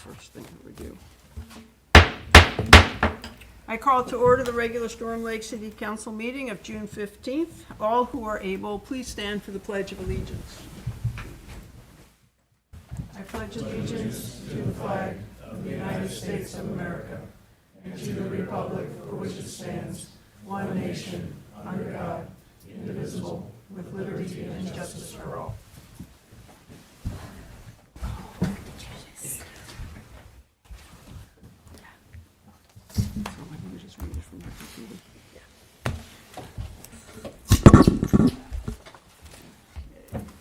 first thing that we do. I call to order the regular Storm Lake City Council meeting of June 15th. All who are able, please stand for the Pledge of Allegiance. I pledge allegiance to the flag of the United States of America and to the republic for which it stands, one nation, under God, indivisible, with liberty and justice for all.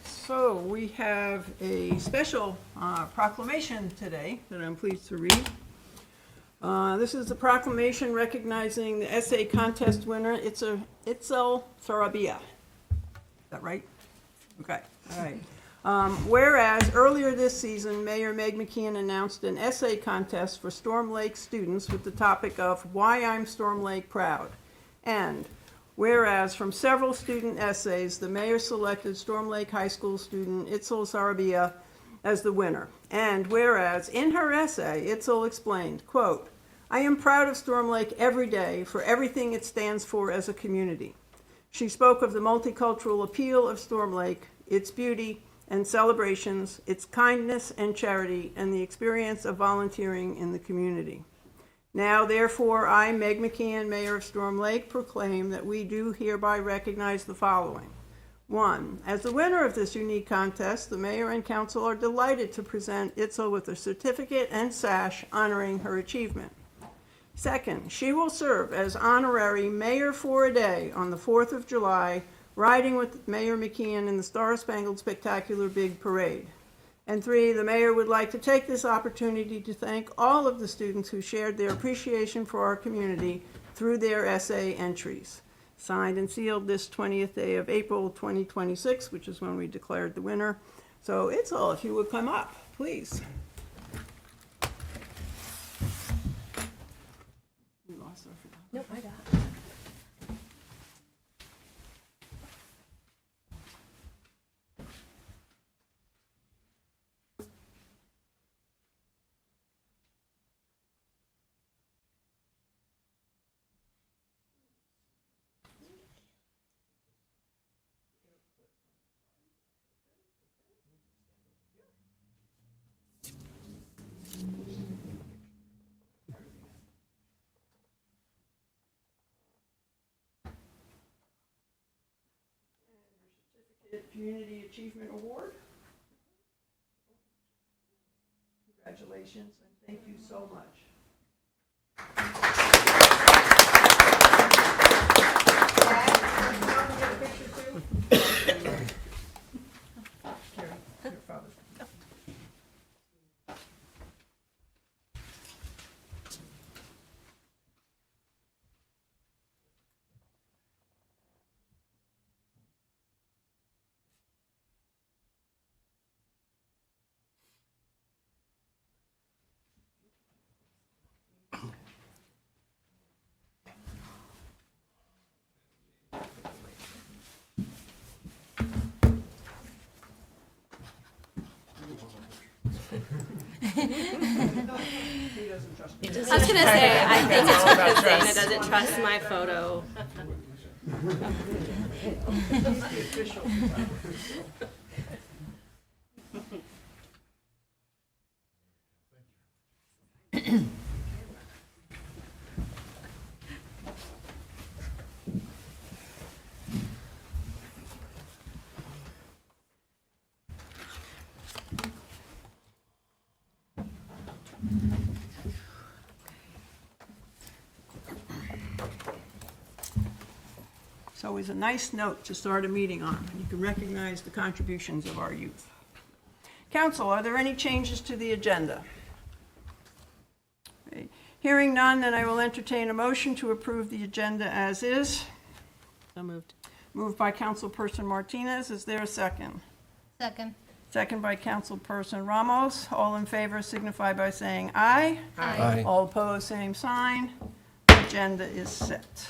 So we have a special proclamation today that I'm pleased to read. This is the proclamation recognizing the essay contest winner, Itzel Sarabia. Is that right? Okay, all right. Whereas earlier this season, Mayor Meg McKeon announced an essay contest for Storm Lake students with the topic of Why I'm Storm Lake Proud. And whereas from several student essays, the mayor selected Storm Lake High School student Itzel Sarabia as the winner. And whereas in her essay, Itzel explained, quote, I am proud of Storm Lake every day for everything it stands for as a community. She spoke of the multicultural appeal of Storm Lake, its beauty and celebrations, its kindness and charity, and the experience of volunteering in the community. Now, therefore, I, Meg McKeon, Mayor of Storm Lake, proclaim that we do hereby recognize the following. 1. As the winner of this unique contest, the mayor and council are delighted to present Itzel with a certificate and sash honoring her achievement. 2nd, she will serve as honorary mayor for a day on the 4th of July, riding with Mayor McKeon in the Star-Spangled Spectacular Big Parade. And 3, the mayor would like to take this opportunity to thank all of the students who shared their appreciation for our community through their essay entries. Signed and sealed this 20th day of April 2026, which is when we declared the winner. So Itzel, if you would come up, please. We lost her. Nope, I got it. Community Achievement Award. Congratulations and thank you so much. Dad, you want to get a picture too? Here, Father. He doesn't trust me. I was going to say, I think it's because Dana doesn't trust my photo. He's the official photographer. It's always a nice note to start a meeting on, and you can recognize the contributions of our youth. Council, are there any changes to the agenda? Okay. Hearing none, then I will entertain a motion to approve the agenda as is. So moved. Moved by Councilperson Martinez. Is there a second? Second. Second by Councilperson Ramos. All in favor signify by saying aye. Aye. All opposed, same sign. The agenda is set.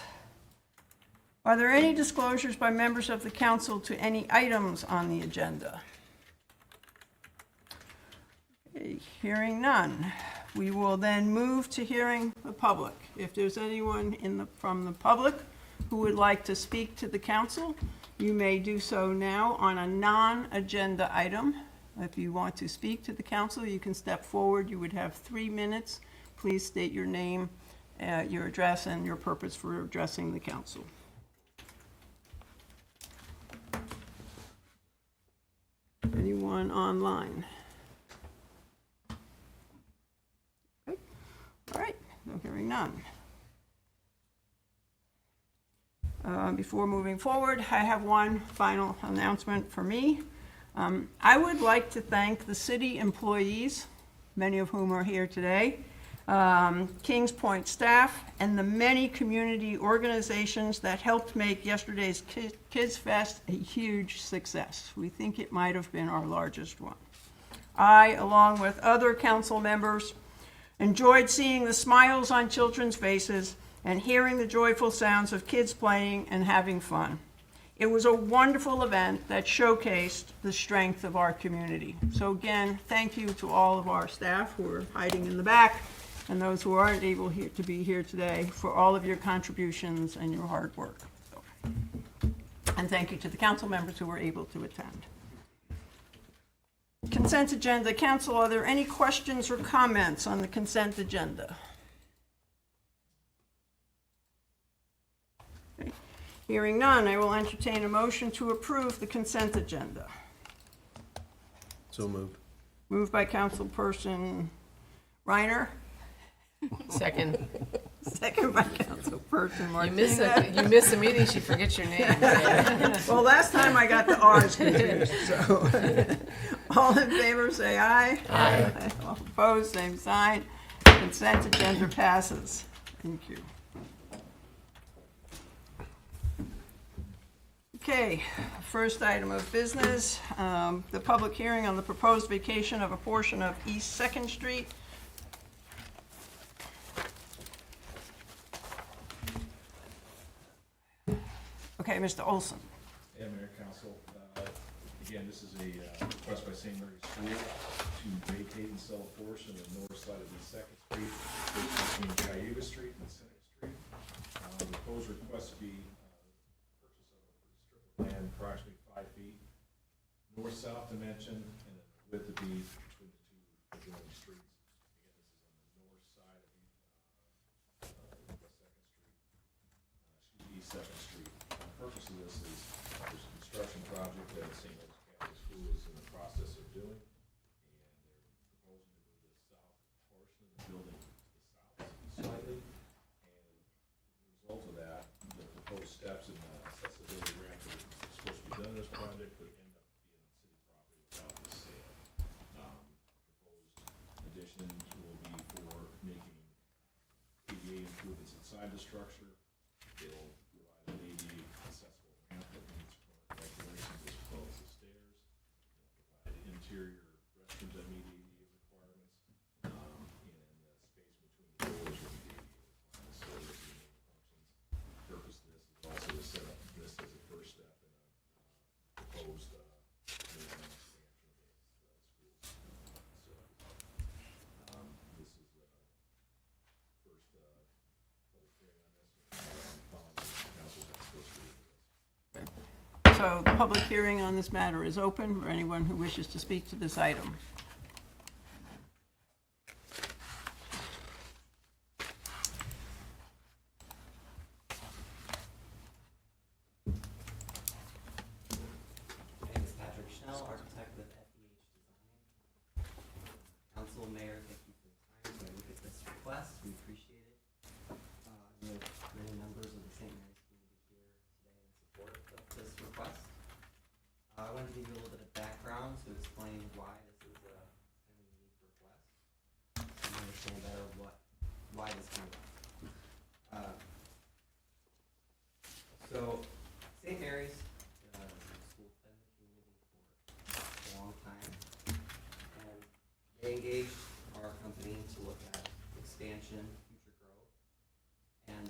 Are there any disclosures by members of the council to any items on the agenda? Okay, hearing none. We will then move to hearing the public. If there's anyone from the public who would like to speak to the council, you may do so now on a non-agenda item. If you want to speak to the council, you can step forward. You would have 3 minutes. Please state your name, your address, and your purpose for addressing the council. Anyone online? Okay. All right, no, hearing none. Before moving forward, I have one final announcement for me. I would like to thank the city employees, many of whom are here today, Kings Point staff, and the many community organizations that helped make yesterday's Kids Fest a huge success. We think it might have been our largest one. I, along with other council members, enjoyed seeing the smiles on children's faces and hearing the joyful sounds of kids playing and having fun. It was a wonderful event that showcased the strength of our community. So again, thank you to all of our staff who are hiding in the back and those who aren't able to be here today for all of your contributions and your hard work. And thank you to the council members who were able to attend. Consent agenda. Council, are there any questions or comments on the consent agenda? Okay. Hearing none, I will entertain a motion to approve the consent agenda. So moved. Moved by Councilperson Reiner. Second. Second by Councilperson You Martinez. miss a meeting, she forgets your name. Well, last time I got the R's confused, so. All in favor, say aye. Aye. All opposed, same sign. Consent agenda passes. Thank you. Okay, first item of business, the public hearing on the proposed vacation of a portion of East 2nd Street. Okay, Mr. Olson. Yeah, Mayor, Council, again, this is a request by St. Mary's School to vacate and sell a portion of the north side of East 2nd Street, which is between Cayuga Street and Cynic Street. The proposed request be purchase of a strip of land approximately 5 feet, north-south dimension, and the width to be between the two adjoining streets. Again, this is on the north side of East 2nd Street. The purpose of this is there's a construction project that St. Mary's Catholic School is in the process of doing, and they're proposing to move the south portion of the building to the south slightly, and as a result of that, the proposed steps and accessibility ramp that is supposed to be done in this project would end up being on city property without the sale. Proposed addition will be for making ADA improvements inside the structure. They'll provide an ADA accessible ramp that meets current regulations as well as the stairs. They'll provide interior restrooms that meet ADA requirements, and the space between the doors will be ADA requirements. So those are the main functions. The purpose of this is also to set up this as a first step in a proposed expansion of the school's facilities. So this is the first public hearing on this. Following council's first reading of this. So the public hearing on this matter is open for anyone who wishes to speak to this item. My name is Patrick Schnell, architect with FEH Design. Council, Mayor, thank you for the time to look at this request. We appreciate it. We have many members of the St. Mary's community here today in support of this request. I wanted to give you a little bit of background to explain why this is a kind of unique request, so you understand better why this came about. So, St. Mary's school's been in the community for a long time, and they engaged our company to look at expansion, future growth, and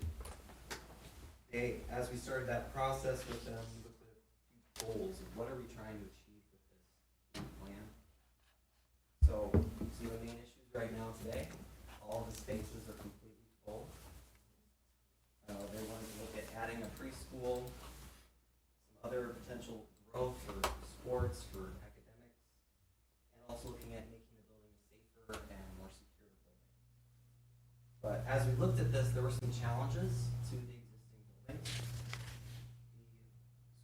as we started that process with them, we looked at a few goals of what are we trying to achieve with this plan. So today. All the spaces are completely full. They wanted to look at adding a preschool, some other potential growth for sports, for academics, and also looking at making the building a safer and more secure building. But as we looked at this, there were some challenges to the existing building. The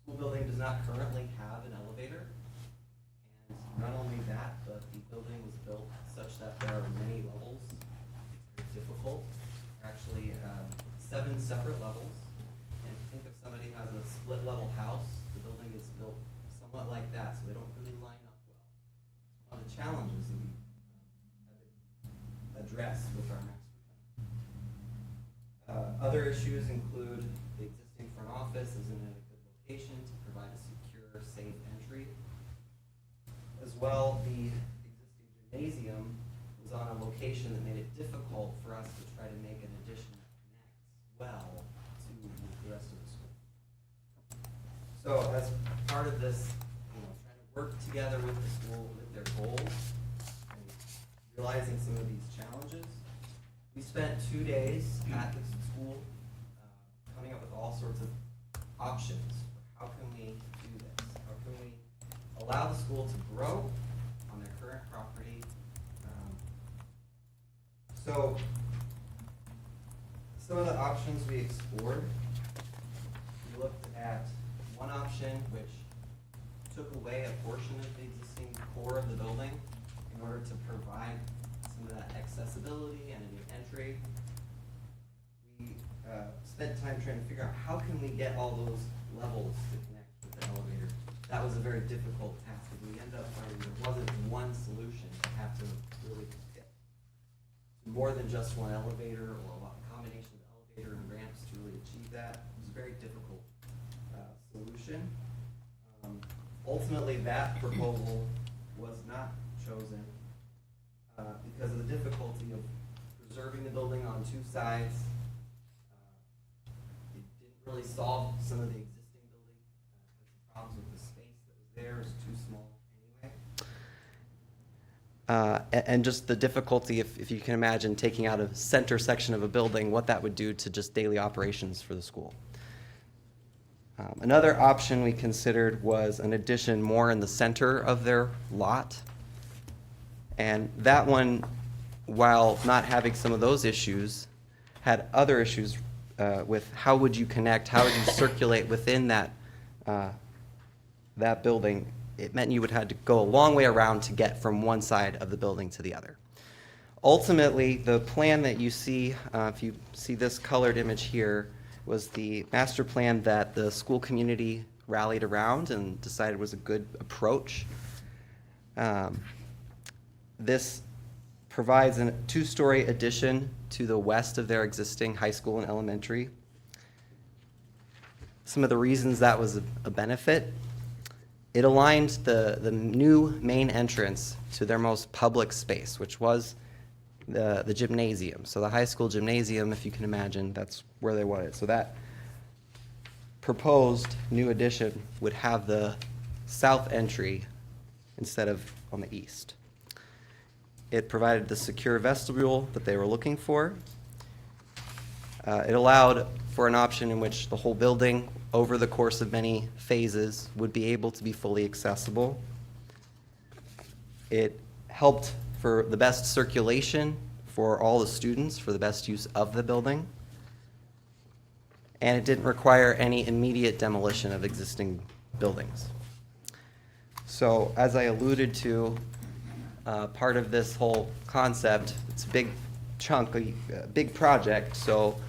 school building does not currently have an elevator. And not only that, but the building was built such that there are many levels. It's very difficult. Actually, 7 separate levels. And think if somebody has a split level house, the building is built somewhat like that, so they don't really line up well. It's one of the challenges that we had to address with our master plan. Other issues include the existing front office isn't in a good location to provide a secure, safe entry. As well, the existing gymnasium was on a location that made it difficult for us to try to make an addition that connects well to the rest of the school. So as part of this, trying to work together with the school with their goals and realizing some of these challenges, we spent 2 days at the school coming up with all sorts of options for how can we do this? How can we allow the school to grow on their current property? So some of the options we explored, we looked at one option which took away a portion of the existing core of the building in order to provide some of that accessibility and a new entry. We spent time trying to figure out how can we get all those levels to connect with the elevator. That was a very difficult task, and we ended up finding there wasn't one solution to have to really get more than just one elevator or a combination of elevator and ramps to really achieve that. It was a very difficult solution. Ultimately, that proposal was not chosen because of the difficulty of preserving the building on 2 sides. It didn't really solve some of the existing building problems with the space that was there. It was too small anyway. And just the difficulty, if you can imagine taking out a center section of a building, what that would do to just daily operations for the school. Another option we considered was an addition more in the center of their lot. And that one, while not having some of those issues, had other issues with how would you connect, how would you circulate within that, that building. It meant you would have to go a long way around to get from one side of the building to the other. Ultimately, the plan that you see, if you see this colored image here, was the master plan that the school community rallied around and decided was a good approach. This provides a 2-story addition to the west of their existing high school and elementary. Some of the reasons that was a benefit: it aligned the new main entrance to their most public space, which was the gymnasium. So the high school gymnasium, if you can imagine, that's where they wanted it. So that proposed new addition would have the south entry instead of on the east. It provided the secure vestibule that they were looking for. It allowed for an option in which the whole building, over the course of many phases, would be able to be fully accessible. It helped for the best circulation for all the students, for the best use of the building. And it didn't require any immediate demolition of existing buildings. So, as I alluded to, part of this whole concept, it's a big chunk, a big project. So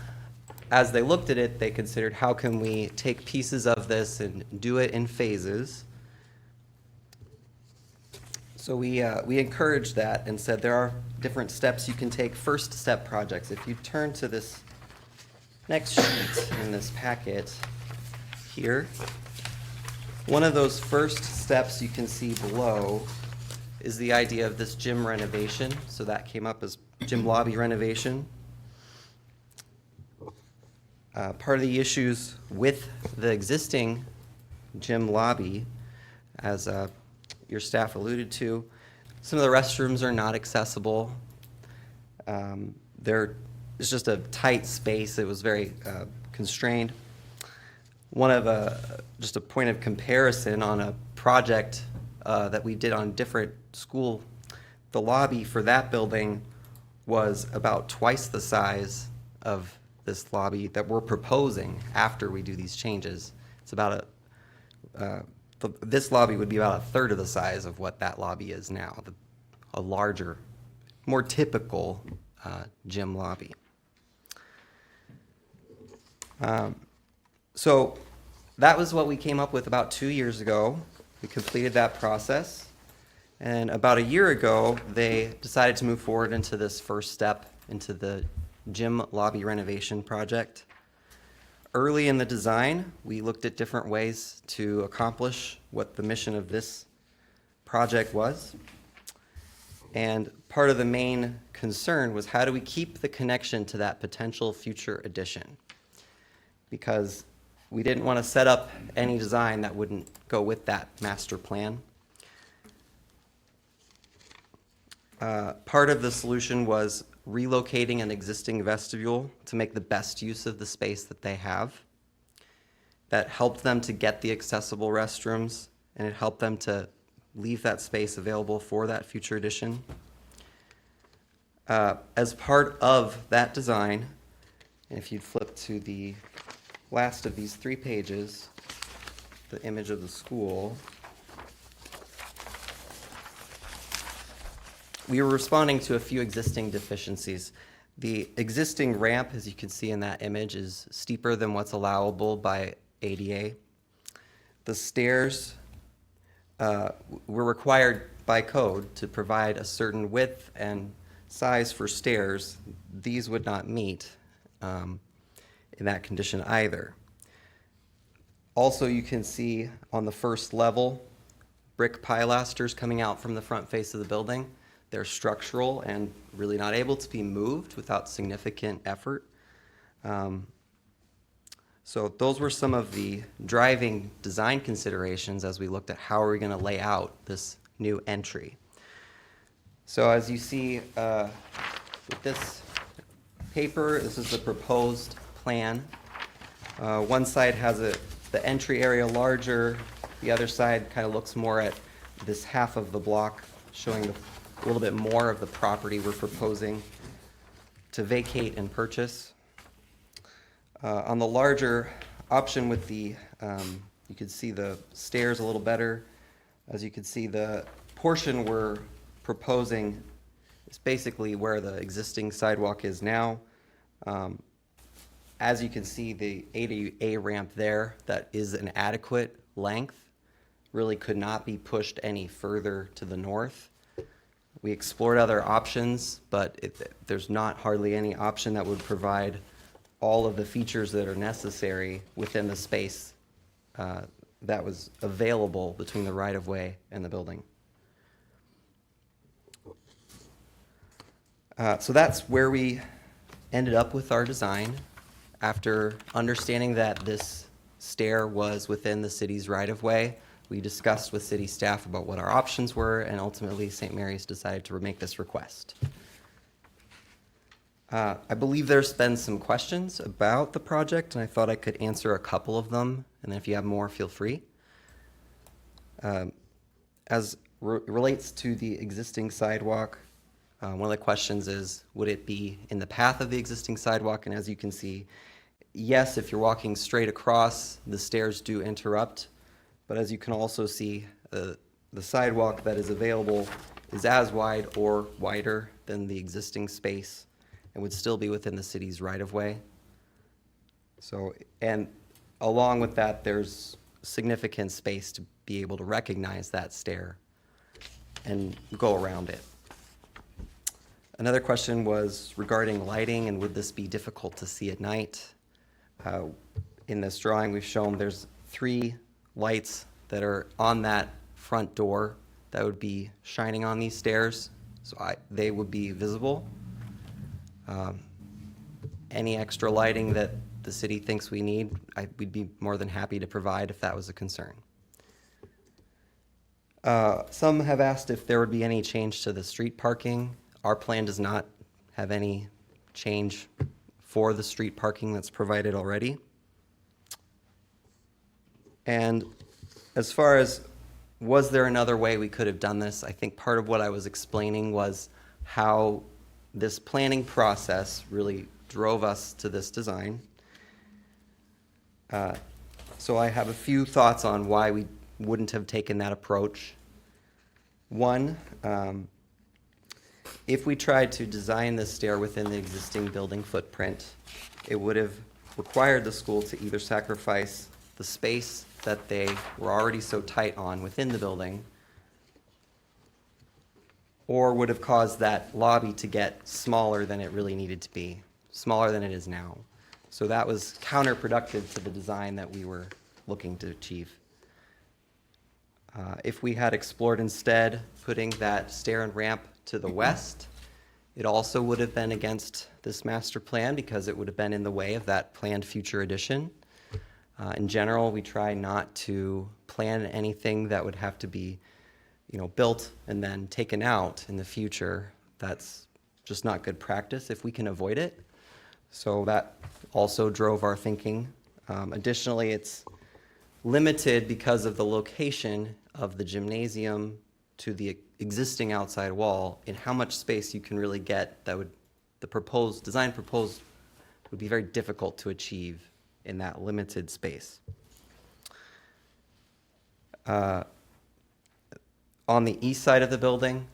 as they looked at it, they considered how can we take pieces of this and do it in phases. So we encouraged that and said there are different steps you can take, first step projects. If you turn to this next sheet in this packet here, one of those first steps you can see below is the idea of this gym renovation. So that came up as gym lobby renovation. Part of the issues with the existing gym lobby, as your staff alluded to, some of the restrooms are not accessible. it's just a tight space. It was very constrained. Just a point of comparison on a project that we did on different school, the lobby for that building was about twice the size of this lobby that we're proposing after we do these changes. It's about this lobby would be about a third of the size of what that lobby is now, a larger, more typical gym lobby. So that was what we came up with about 2 years ago. We completed that process. And about a year ago, they decided to move forward into this first step into the gym lobby renovation project. Early in the design, we looked at different ways to accomplish what the mission of this project was. And part of the main concern was, how do we keep the connection to that potential future addition? Because we didn't want to set up any design that wouldn't go with that master plan. Part of the solution was relocating an existing vestibule to make the best use of the space that they have. That helped them to get the accessible restrooms, and it helped them to leave that space available for that future addition. As part of that design, and if you'd flip to the last of these 3 pages, the image of the school, we were responding to a few existing deficiencies. The existing ramp, as you can see in that image, is steeper than what's allowable by ADA. The stairs, we're required by code to provide a certain width and size for stairs. These would not meet in that condition either. Also, you can see on the first level, brick pilasters coming out from the front face of the building. They're structural and really not able to be moved without significant effort. So those were some of the driving design considerations as we looked at how are we going to lay out this new entry. So as you see with this paper, this is the proposed plan. One side has the entry area larger. The other side kind of looks more at this half of the block, showing a little bit more of the property we're proposing to vacate and purchase. On the larger option with the, you could see the stairs a little better. As you can see, the portion we're proposing is basically where the existing sidewalk is now. As you can see, the ADA ramp there, that is an adequate length, really could not be pushed any further to the north. We explored other options, but there's not hardly any option that would provide all of the features that are necessary within the space that was available between the right-of-way and the building. So that's where we ended up with our design. After understanding that this stair was within the city's right-of-way, we discussed with city staff about what our options were, and ultimately St. Mary's decided to make this request. I believe there's been some questions about the project, and I thought I could answer a couple of them, and then if you have more, feel free. As relates to the existing sidewalk, one of the questions is, would it be in the path of the existing sidewalk? And as you can see, yes, if you're walking straight across, the stairs do interrupt. But as you can also see, the sidewalk that is available is as wide or wider than the existing space and would still be within the city's right-of-way. So, and along with that, there's significant space to be able to recognize that stair and go around it. Another question was regarding lighting, and would this be difficult to see at night? In this drawing, we've shown there's 3 lights that are on that front door that would be shining on these stairs, so they would be visible. Any extra lighting that the city thinks we need, we'd be more than happy to provide if that was a concern. Some have asked if there would be any change to the street parking. Our plan does not have any change for the street parking that's provided already. And as far as was there another way we could have done this, I think part of what I was explaining was how this planning process really drove us to this design. So I have a few thoughts on why we wouldn't have taken that approach. One, if we tried to design this stair within the existing building footprint, it would have required the school to either sacrifice the space that they were already so tight on within the building, or would have caused that lobby to get smaller than it really needed to be, smaller than it is now. So that was counterproductive to the design that we were looking to achieve. If we had explored instead putting that stair and ramp to the west, it also would have been against this master plan because it would have been in the way of that planned future addition. In general, we try not to plan anything that would have to be, built and then taken out in the future. That's just not good practice if we can avoid it. So that also drove our thinking. Additionally, it's limited because of the location of the gymnasium to the existing outside wall and how much space you can really get that would, the design proposed would be very difficult to achieve in that limited space. On the east side of the building,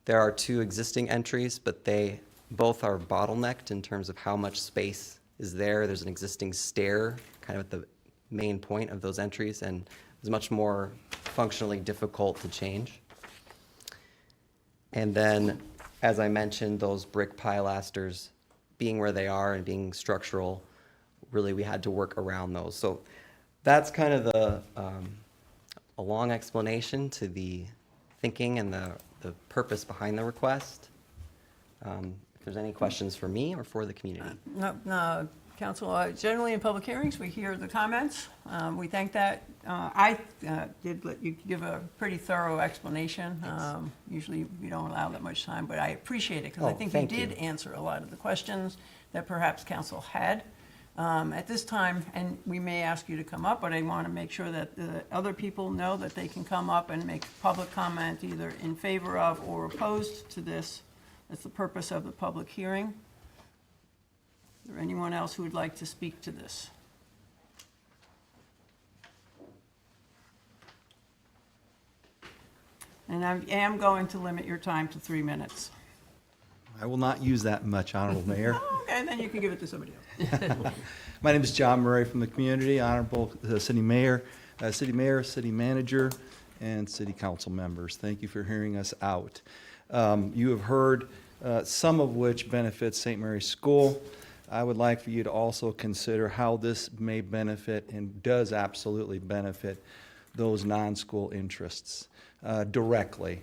there are two existing entries, but they both are bottlenecked in terms of how much space is there. There's an existing stair kind of at the main point of those entries, and it's much more functionally difficult to change. And then, as I mentioned, those brick pilasters being where they are and being structural, really we had to work around those. So that's kind of a long explanation to the thinking and the purpose behind the request. If there's any questions for me or for the community. No, Council, generally in public hearings, we hear the comments. We thank that. I did let you give a pretty thorough explanation. Usually we don't allow that much time, but I appreciate it because I think you thank did you. answer a lot of the questions that perhaps Council had. At this time, and we may ask you to come up, but I want to make sure that the other people know that they can come up and make public comment either in favor of or opposed to this. That's the purpose of the public hearing. Is there anyone else who would like to speak to this? And I am going to limit your time to 3 minutes. I will not use that much, Honorable Mayor. Okay, and then you can give it to somebody else. My name is John Murray from the community, Honorable City Mayor, City Manager, and City Council members. Thank you for hearing us out. You have heard some of which benefits St. Mary's School. I would like for you to also consider how this may benefit and does absolutely benefit those non-school interests directly.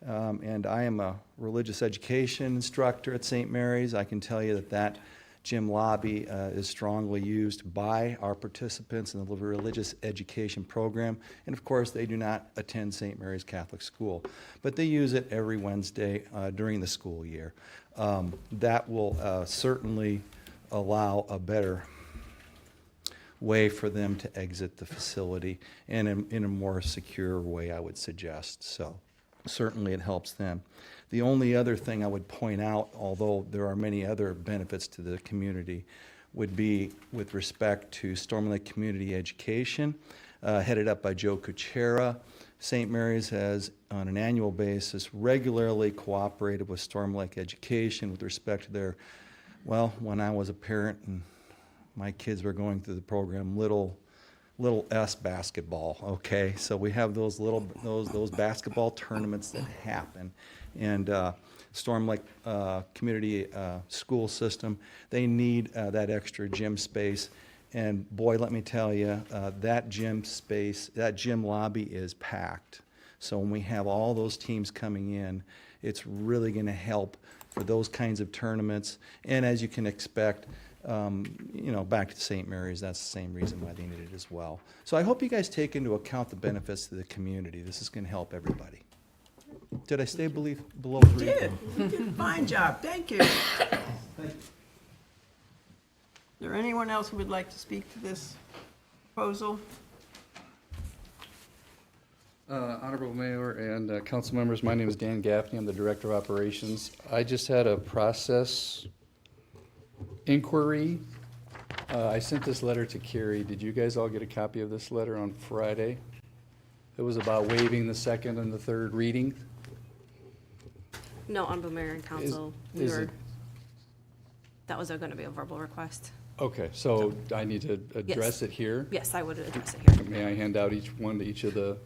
And I am a religious education instructor at St. Mary's. I can tell you that that gym lobby is strongly used by our participants in the religious education program. And of course, they do not attend St. Mary's Catholic School, but they use it every Wednesday during the school year. That will certainly allow a better way for them to exit the facility and in a more secure way, I would suggest. So certainly it helps them. The only other thing I would point out, although there are many other benefits to the community, would be with respect to Storm Lake Community Education, headed up by Joe Kuchera. St. Mary's has, on an annual basis, regularly cooperated with Storm Lake Education with respect to their, well, when I was a parent and my kids were going through the program, little S basketball, okay? So we have those those basketball tournaments that happen. And Storm Lake Community School System, they need that extra gym space. And boy, let me tell you, that gym space, that gym lobby is packed. So when we have all those teams coming in, it's really gonna help for those kinds of tournaments. And as you can expect, back to St. Mary's, that's the same reason why they need it as well. So I hope you guys take into account the benefits to the community. This is going to help everybody. Did I stay below 3? Did, you did a fine job, thank you. Is there anyone else who would like to speak to this proposal? Honorable Mayor and council members, my name is Dan Gaffney. I'm the Director of Operations. I just had a process inquiry. I sent this letter to Carrie. Did you guys all get a copy of this letter on Friday? It was about waiving the second and the third reading. No, Honorable Mayor and Council, is it- that was going to be a verbal request. Okay, so I need to address it here? Yes, I would address it here. May I hand out each one to each of the?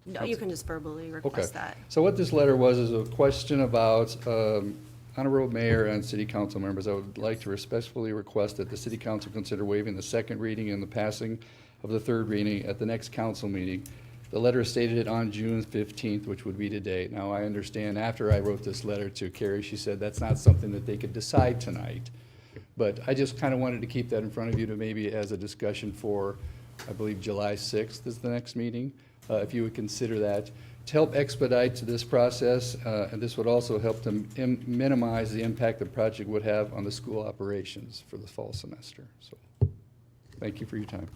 No, you can just verbally Okay. request that. So what this letter was is a question about, Honorable Mayor and City Council members, I would like to respectfully request that the City Council consider waiving the second reading and the passing of the third reading at the next council meeting. The letter stated it on June 15th, which would be today. Now, I understand after I wrote this letter to Carrie, she said that's not something that they could decide tonight. But I just kind of wanted to keep that in front of you to maybe as a discussion for, I believe, July 6th is the next meeting. If you would consider that to help expedite this process, and this would also help to minimize the impact the project would have on the school operations for the fall semester. So, thank you for your time.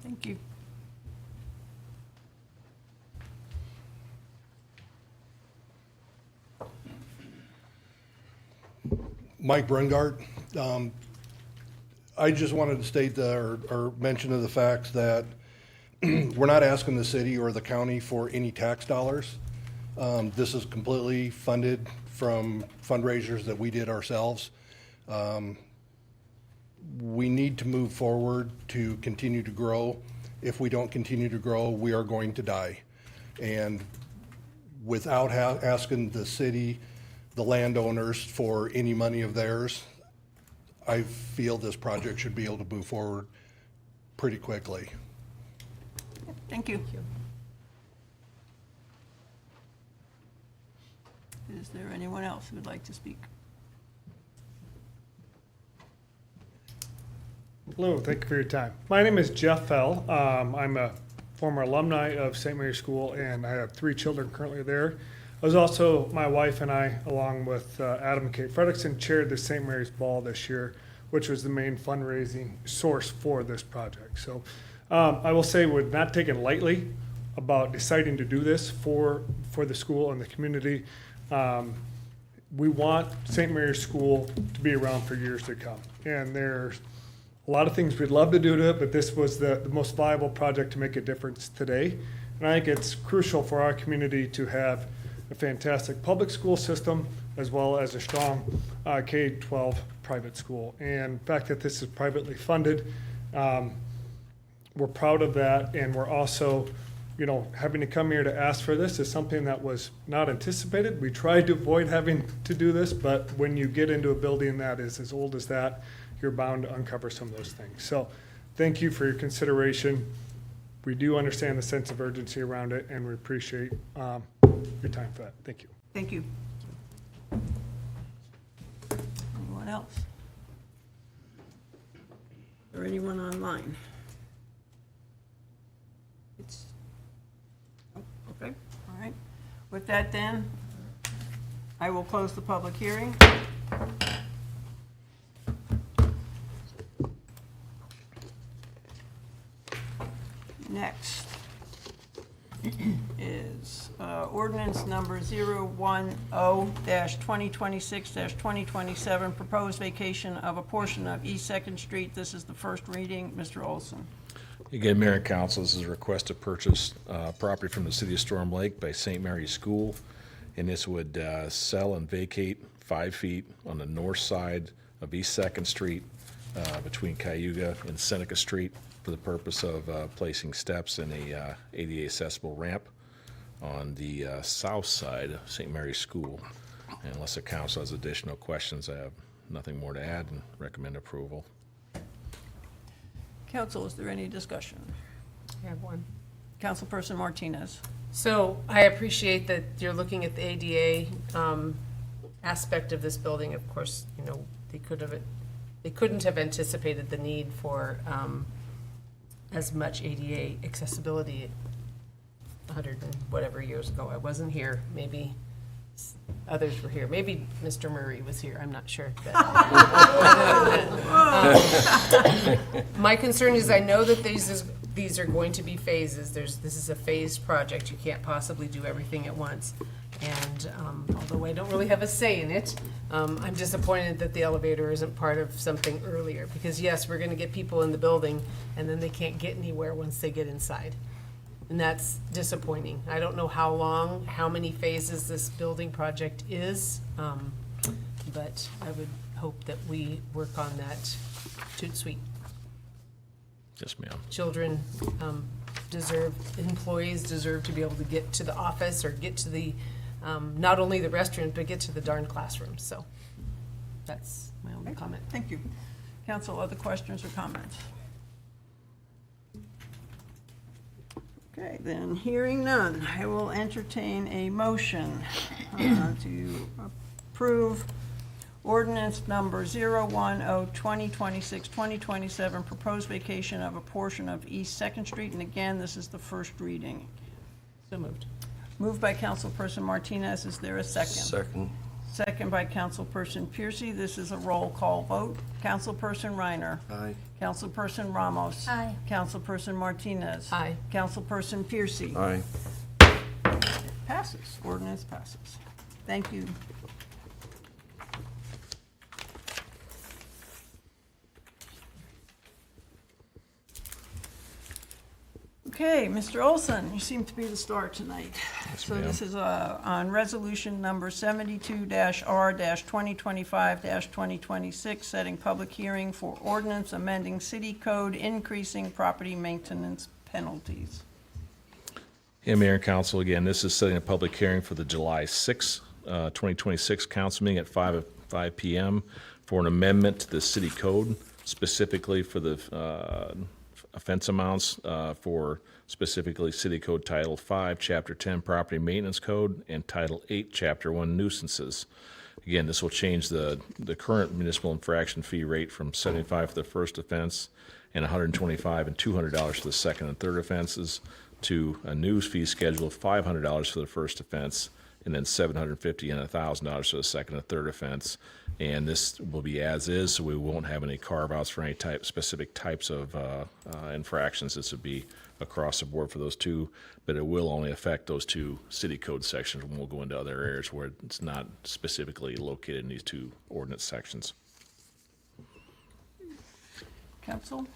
Thank you. Mike Brungart. I just wanted to state or mention of the fact that we're not asking the city or the county for any tax dollars. This is completely funded from fundraisers that we did ourselves. We need to move forward to continue to grow. If we don't continue to grow, we are going to die. And without asking the city, the landowners for any money of theirs, I feel this project should be able to move forward pretty quickly. Thank you. Is there anyone else who would like to speak? Hello, thank you for your time. My name is Jeff Fell. I'm a former alumni of St. Mary's School, and I have 3 children currently there. I was also, my wife and I, along with Adam and Kate Fredrickson, chaired the St. Mary's Ball this year, which was the main fundraising source for this project. So I will say we're not taken lightly about deciding to do this for the school and the community. We want St. Mary's School to be around for years to come. And there's a lot of things we'd love to do to it, but this was the most viable project to make a difference today. And I think it's crucial for our community to have a fantastic public school system as well as a strong K-12 private school. And the fact that this is privately funded, we're proud of that, and we're also, you know, having to come here to ask for this is something that was not anticipated. We tried to avoid having to do this, but when you get into a building that is as old as that, you're bound to uncover some of those things. So thank you for your consideration. We do understand the sense of urgency around it, and we appreciate your time for that. Thank you. Thank you. Anyone else? Or anyone online? It's, oh, okay, all right. With that then, I will close the public hearing. Next is ordinance number 010-2026-2027, proposed vacation of a portion of East Second Street. This is the first reading. Mr. Olson. Again, Mayor and Council, this is a request to purchase property from the city of Storm Lake by St. Mary's School, and this would sell and vacate 5 feet on the north side of East Second Street between Cayuga and Seneca Street for the purpose of placing steps and a ADA accessible ramp on the south side of St. Mary's School. And unless the council has additional questions, I have nothing more to add and recommend approval. Council, is there any discussion? I have one. Councilperson Martinez. So I appreciate that you're looking at the ADA aspect of this building. Of course, you know, they couldn't have anticipated the need for as much ADA accessibility 100 and whatever years ago. I wasn't here, maybe others were here. Maybe Mr. Murray was here, I'm not sure. My concern is I know that these are going to be phases. This is a phased project. You can't possibly do everything at once. And although I don't really have a say in it, I'm disappointed that the elevator isn't part of something earlier. Because yes, we're gonna get people in the building and then they can't get anywhere once they get inside. And that's disappointing. I don't know how long, how many phases this building project is, but I would hope that we work on that toot sweet. Yes, ma'am. Children employees deserve to be able to get to the office or get to the, not only the restaurant, but get to the darn classrooms. So that's my only comment. Thank you. Council, other questions or comments? Okay, then, hearing none, I will entertain a motion to approve ordinance number 010-2026-2027, proposed vacation of a portion of East Second Street. And again, this is the first reading. So moved. Moved by Councilperson Martinez. Is there a second? Second. Second by Councilperson Piercy. This is a roll call vote. Councilperson Reiner. Aye. Councilperson Ramos. Aye. Councilperson Martinez. Aye. Councilperson Piercy. Aye. Passes. Ordinance passes. Thank you. Okay, Mr. Olson, you seem to be the star tonight. So this is on resolution number 72-R-2025-2026, setting public hearing for ordinance amending city code increasing property maintenance penalties. Yeah, Mayor and Council, again, this is setting a public hearing for the July 6, 2026 council meeting at 5 p.m. for an amendment to the city code, specifically for the offense amounts for specifically City Code Title 5, Chapter 10, Property Maintenance Code, and Title 8, Chapter 1, Nuisances. Again, this will change the current municipal infraction fee rate from $75 for the first offense and $125 and $200 for the second and third offenses to a new fee schedule of $500 for the first offense and then $750 and $1,000 for the second and third offense. And this will be as is, so we won't have any carve-outs for any specific types of infractions. This would be across the board for those two, but it will only affect those two city code sections, and we'll go into other areas where it's not specifically located in these two ordinance sections. Council?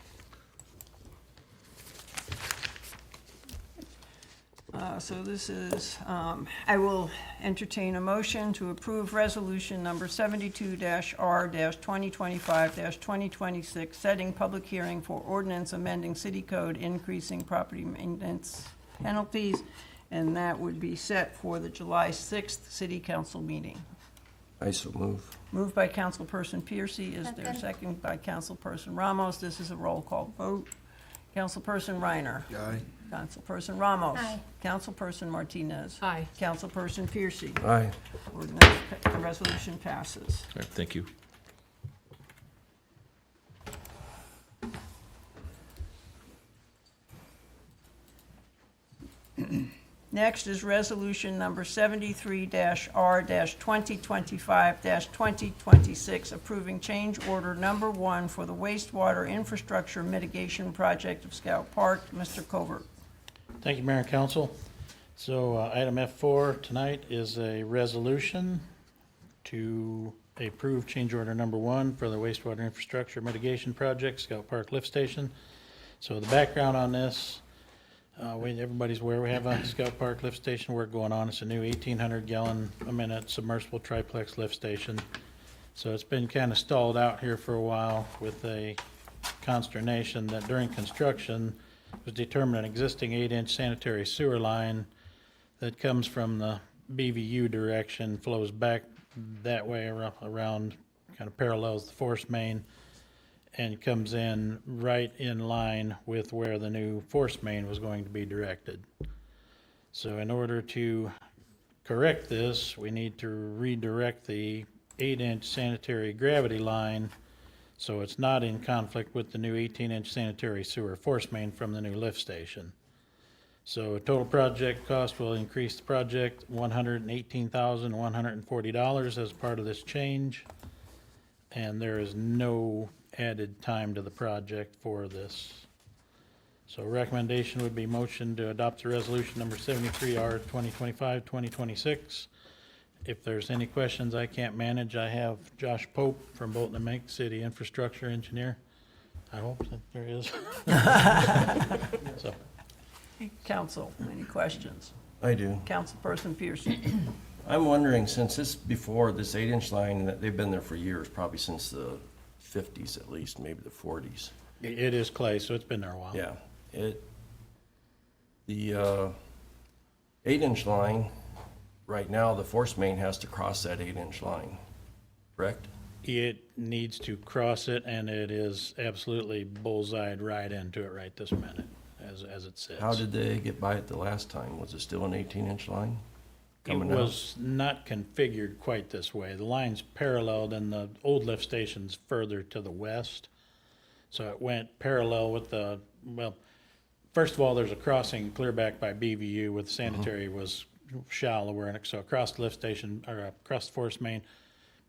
So this is, I will entertain a motion to approve resolution number 72-R-2025-2026, setting public hearing for ordinance amending city code increasing property maintenance penalties, and that would be set for the July 6th city council meeting. I so move. Moved by Councilperson Piercy. Is there a second by Councilperson Ramos? This is a roll call vote. Councilperson Reiner. Aye. Councilperson Ramos. Aye. Councilperson Martinez. Aye. Councilperson Piercy. Aye. Ordinance, resolution passes. All right, thank you. Next is resolution number 73-R-2025-2026, approving change order number 1 for the wastewater infrastructure mitigation project of Scout Park. Mr. Covert. Thank you, Mayor and Council. So item F4 tonight is a resolution to approve change order number 1 for the wastewater infrastructure mitigation project, Scout Park Lift Station. So the background on this, everybody's aware we have a Scout Park lift station work going on. It's a new 1,800 gallon a minute submersible triplex lift station. So it's been kind of stalled out here for a while with a consternation that during construction it was determined an existing 8-inch sanitary sewer line that comes from the BVU direction flows back that way around, kind of parallels the force main, and comes in right in line with where the new force main was going to be directed. So in order to correct this, we need to redirect the 8-inch sanitary gravity line so it's not in conflict with the new 18-inch sanitary sewer force main from the new lift station. So total project cost will increase the project $118,140 as part of this change. And there is no added time to the project for this. So recommendation would be motion to adopt the resolution number 73R 2025-2026. If there's any questions I can't manage, I have Josh Pope from Bolton and Mink, City Infrastructure Engineer. I hope that there is. So, Council, any questions? I do. Councilperson Pearson. I'm wondering, since this before, this 8-inch line, that they've been there for years, probably since the 50s at least, maybe the 40s. it is clay, so it's been there a while. Yeah, the 8-inch line, right now, the force main has to cross that 8-inch line, correct? It needs to cross it, and it is absolutely bullseyed right into it right this minute, as it sits. How did they get by it the last time? Was it still an 18-inch line It coming out? was not configured quite this way. The line's paralleled, and the old lift station's further to the west. So it went parallel with the, well, first of all, there's a crossing clear back by BVU where the sanitary was shallower, and so across the lift station, or across the force main,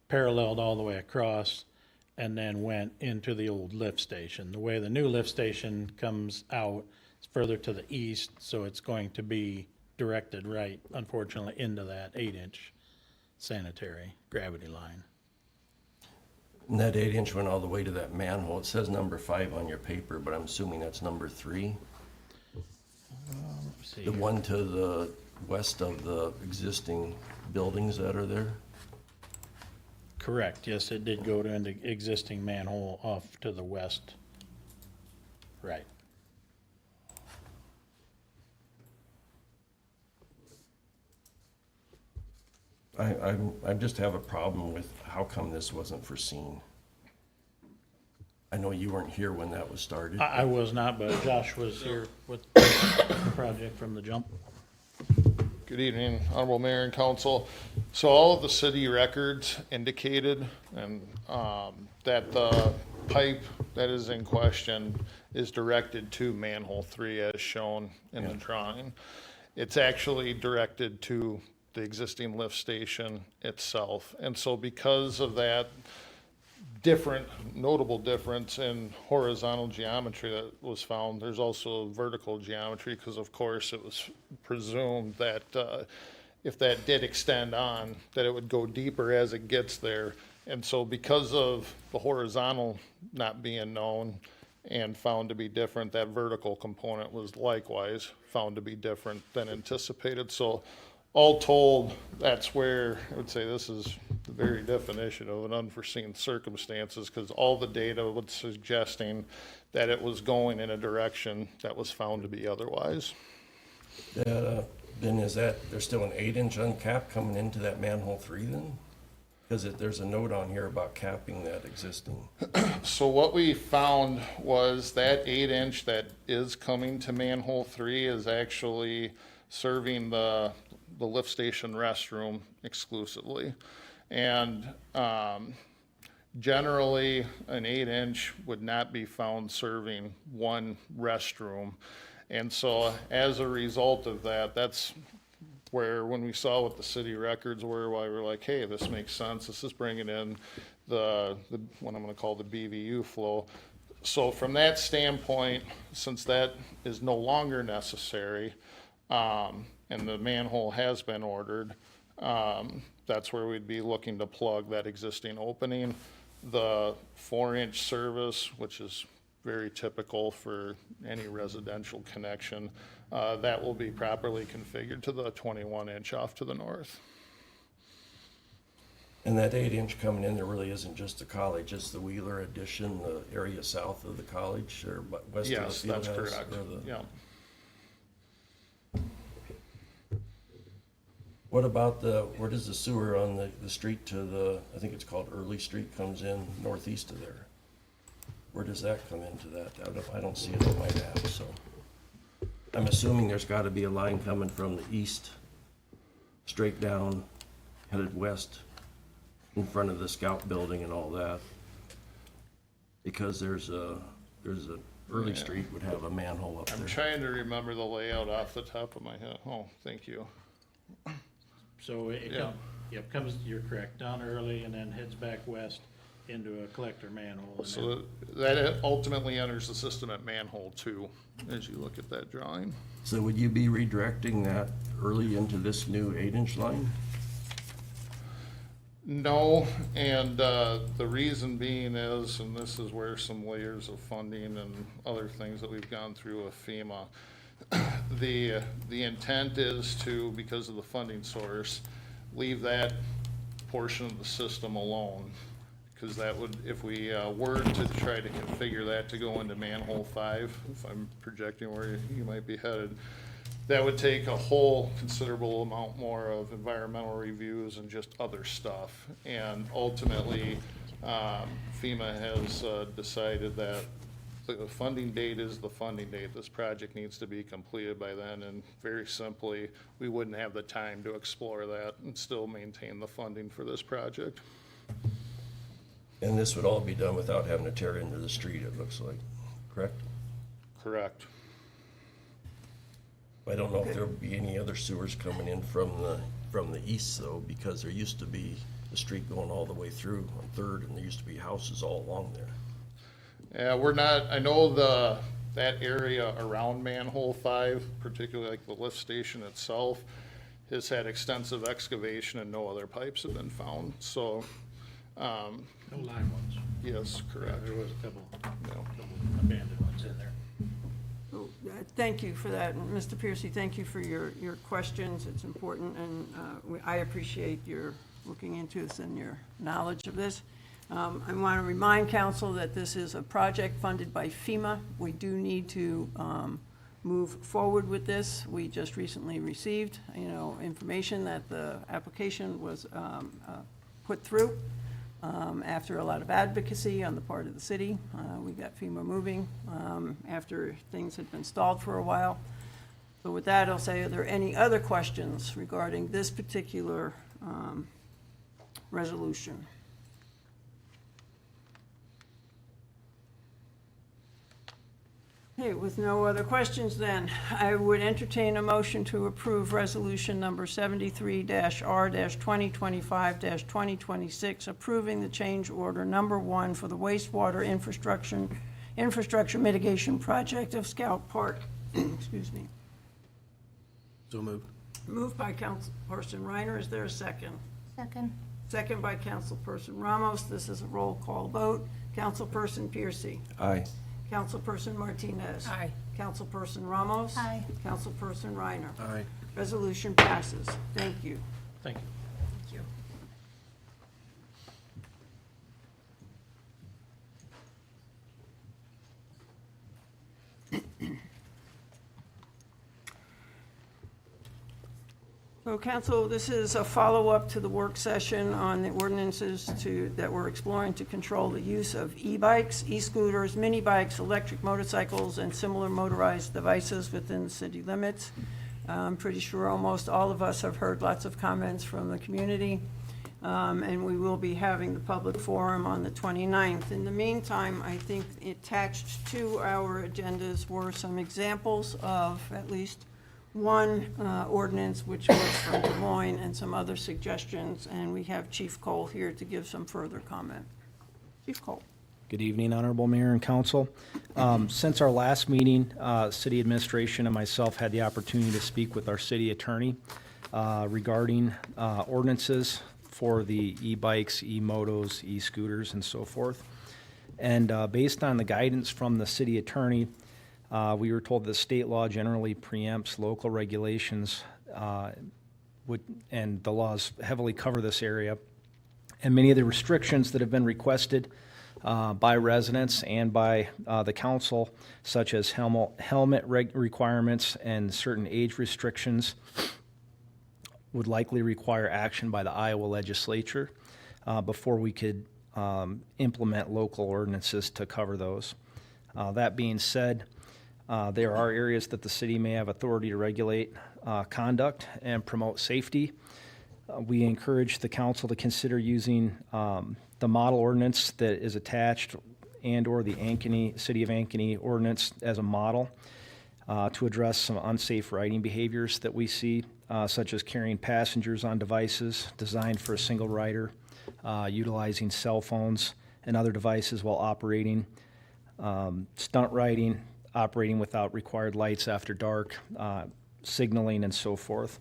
paralleled all the way across, and then went into the old lift station. The way the new lift station comes out is further to the east, so it's going to be directed right, unfortunately, into that 8-inch sanitary gravity line. And that 8-inch went all the way to that manhole. It says number 5 on your paper, but I'm assuming that's number 3. Let's see The here. one to the west of the existing buildings that are there? Correct, yes, it did go to an existing manhole off to the west. Right. I just have a problem with how come this wasn't foreseen. I know you weren't here when that was started. I was not, but Josh was here with the project from the jump. Good evening, Honorable Mayor and Council. So all of the city records indicated and that the pipe that is in question is directed to manhole 3 as shown in the drawing. It's actually directed to the existing lift station itself. And so because of that notable difference in horizontal geometry that was found, there's also vertical geometry, because of course it was presumed that if that did extend on, that it would go deeper as it gets there. And so because of the horizontal not being known and found to be different, that vertical component was likewise found to be different than anticipated. So all told, that's where I would say this is the very definition of an unforeseen circumstances, because all the data was suggesting that it was going in a direction that was found to be otherwise. Then there's still an 8-inch uncap coming into that manhole 3 then? Because there's a note on here about capping that existing. So what we found was that 8-inch that is coming to manhole 3 is actually serving the lift station restroom exclusively. And generally, an 8-inch would not be found serving one restroom. And so as a result of that, that's where when we saw what the city records were, why we were like, hey, this makes sense. This is bringing in the what I'm going to call the BVU flow. So from that standpoint, since that is no longer necessary, and the manhole has been ordered, that's where we'd be looking to plug that existing opening. The 4-inch service, which is very typical for any residential connection, that will be properly configured to the 21-inch off to the north. And that 8-inch coming in there really isn't just the college, it's the Wheeler addition, the area south of the college, or west of the Yes, field that's house, correct, or the- yeah. What about where does the sewer on the street to the, I think it's called Early Street, comes in northeast of there? Where does that come into that? I don't see it on my map, so. I'm assuming there's gotta be a line coming from the east, straight down, headed west, in front of the Scout building and all that. Because there's a Early Street would have a manhole up I'm there. trying to remember the layout off the top of my head. Oh, thank you. So it Yeah. comes, you're correct, down early and then heads back west into a collector manhole. And then- So that ultimately enters the system at manhole 2, as you look at that drawing. So would you be redirecting that early into this new 8-inch line? No, and the reason being is, and this is where some layers of funding and other things that we've gone through with FEMA, the intent is to, because of the funding source, leave that portion of the system alone. Because that would, if we were to try to configure that to go into manhole 5, if I'm projecting where you might be headed, that would take a whole considerable amount more of environmental reviews and just other stuff. And ultimately, FEMA has decided that the funding date is the funding date. This project needs to be completed by then, and very simply, we wouldn't have the time to explore that and still maintain the funding for this project. And this would all be done without having to tear into the street, it looks like, correct? Correct. I don't know if there would be any other sewers coming in from the east though, because there used to be the street going all the way through on Third, and there used to be houses all along there. Yeah, we're not, I know that area around manhole 5, particularly like the lift station itself, has had extensive excavation and no other pipes have been found, so, No line ones. yes, correct. There was a couple Yeah. abandoned ones in there. So, thank you for that. And Mr. Piercy, thank you for your questions. It's important, and I appreciate your looking into this and your knowledge of this. I want to remind council that this is a project funded by FEMA. We do need to move forward with this. We just recently received, information that the application was put through after a lot of advocacy on the part of the city. We got FEMA moving after things had been stalled for a while. So with that, I'll say, are there any other questions regarding this particular resolution? Okay, with no other questions then, I would entertain a motion to approve resolution number 73-R-2025-2026, approving the change order number 1 for the wastewater infrastructure mitigation project of Scout Park. Excuse me. So moved. Moved by Councilperson Reiner. Is there a second? Second. Second by Councilperson Ramos. This is a roll call vote. Councilperson Piercy. Aye. Councilperson Martinez. Aye. Councilperson Ramos. Aye. Councilperson Reiner. Aye. Resolution passes. Thank you. Thank you. Thank you. So, council, this is a follow-up to the work session on the ordinances that we're exploring to control the use of e-bikes, e-scooters, mini bikes, electric motorcycles, and similar motorized devices within the city limits. I'm pretty sure almost all of us have heard lots of comments from the community, and we will be having the public forum on the 29th. In the meantime, I think attached to our agendas were some examples of at least one ordinance, which was from Des Moines, and some other suggestions, and we have Chief Cole here to give some further comment. Chief Cole. Good evening, Honorable Mayor and Council. Since our last meeting, City Administration and myself had the opportunity to speak with our city attorney regarding ordinances for the e-bikes, e-motos, e-scooters, and so forth. And based on the guidance from the city attorney, we were told that state law generally preempts local regulations, and the laws heavily cover this area. And many of the restrictions that have been requested by residents and by the council, such as helmet requirements and certain age restrictions, would likely require action by the Iowa legislature before we could implement local ordinances to cover those. That being said, there are areas that the city may have authority to regulate conduct and promote safety. We encourage the council to consider using the model ordinance that is attached and/or the City of Ankeny ordinance as a model to address some unsafe riding behaviors that we see, such as carrying passengers on devices designed for a single rider, utilizing cell phones and other devices while operating, stunt riding, operating without required lights after dark, signaling, and so forth.